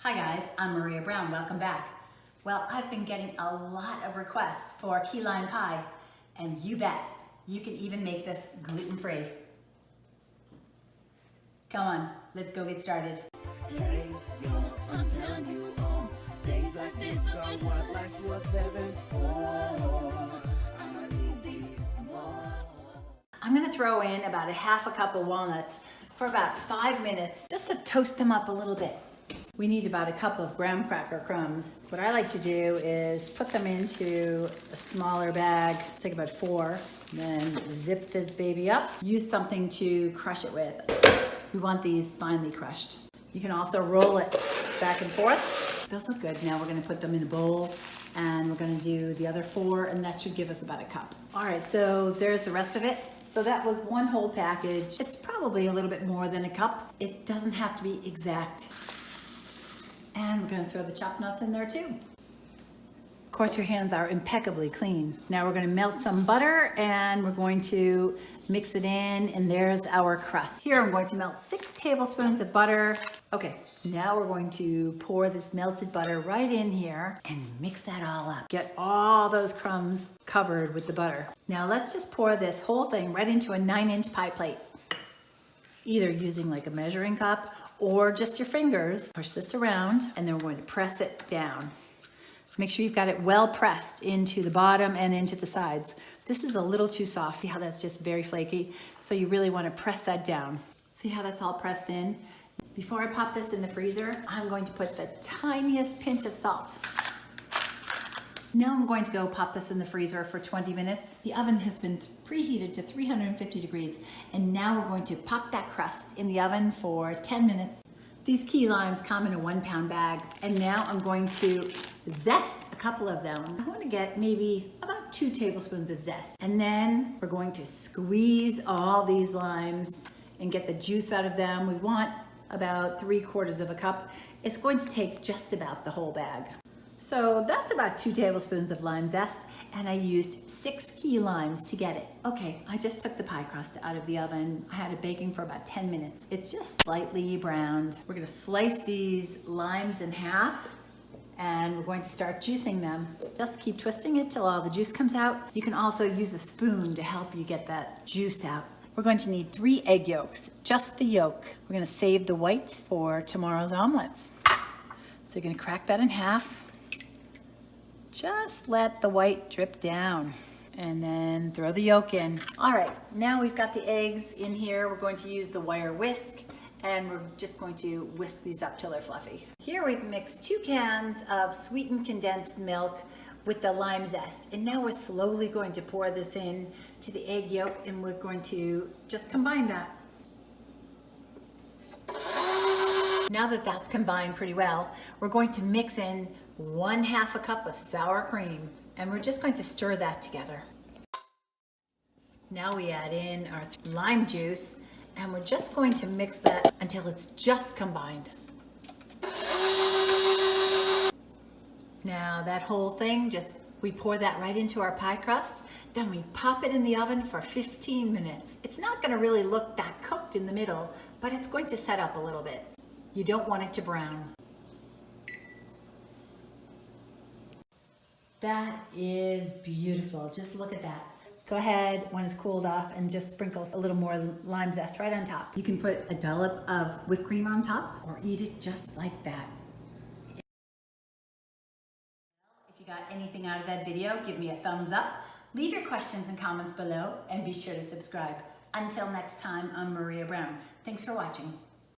Hi guys, I'm Maria Brown, welcome back. Well, I've been getting a lot of requests for key lime pie, and you bet, you can even make this gluten-free. Come on, let's go get started. Hey, yo, I'm telling you all, days like this are what life's worth living for. I need these more. I'm gonna throw in about a half a cup of walnuts for about 5 minutes, just to toast them up a little bit. We need about a cup of graham cracker crumbs. What I like to do is put them into a smaller bag, take about 4, then zip this baby up. Use something to crush it with. We want these finely crushed. You can also roll it back and forth. Feels so good. Now we're gonna put them in a bowl and we're gonna do the other 4, and that should give us about a cup. All right, so there's the rest of it. So that was 1 whole package. It's probably a little bit more than a cup. It doesn't have to be exact. And we're gonna throw the chopped nuts in there too. Of course, your hands are impeccably clean. Now we're gonna melt some butter and we're going to mix it in, and there's our crust. Here I'm going to melt 6 tablespoons of butter. Okay, now we're going to pour this melted butter right in here and mix that all up. Get all those crumbs covered with the butter. Now let's just pour this whole thing right into a 9-inch pie plate. Either using like a measuring cup or just your fingers. Push this around and then we're going to press it down. Make sure you've got it well pressed into the bottom and into the sides. This is a little too soft. See how that's just very flaky? So you really want to press that down. See how that's all pressed in? Before I pop this in the freezer, I'm going to put the tiniest pinch of salt. Now I'm going to go pop this in the freezer for 20 minutes. The oven has been preheated to 350 degrees, and now we're going to pop that crust in the oven for 10 minutes. These key limes come in a 1-pound bag, and now I'm going to zest a couple of them. I want to get maybe about 2 tablespoons of zest, and then we're going to squeeze all these limes and get the juice out of them. We want about 3/4 of a cup. It's going to take just about the whole bag. So that's about 2 tablespoons of lime zest, and I used 6 key limes to get it. Okay, I just took the pie crust out of the oven. I had it baking for about 10 minutes. It's just slightly browned. We're gonna slice these limes in half, and we're going to start juicing them. Just keep twisting it till all the juice comes out. You can also use a spoon to help you get that juice out. We're going to need 3 egg yolks, just the yolk. We're gonna save the whites for tomorrow's omelets. So you're gonna crack that in half. Just let the white drip down and then throw the yolk in. All right, now we've got the eggs in here. We're going to use the wire whisk, and we're just going to whisk these up till they're fluffy. Here we've mixed 2 cans of sweetened condensed milk with the lime zest. And now we're slowly going to pour this in to the egg yolk, and we're going to just combine that. Now that that's combined pretty well, we're going to mix in 1/2 a cup of sour cream, and we're just going to stir that together. Now we add in our lime juice, and we're just going to mix that until it's just combined. Now that whole thing, we pour that right into our pie crust, then we pop it in the oven for 15 minutes. It's not gonna really look that cooked in the middle, but it's going to set up a little bit. You don't want it to brown. That is beautiful. Just look at that. Go ahead when it's cooled off and just sprinkle a little more lime zest right on top. You can put a dollop of whipped cream on top or eat it just like that. If you got anything out of that video, give me a thumbs up. Leave your questions and comments below, and be sure to subscribe. Until next time, I'm Maria Brown. Thanks for watching.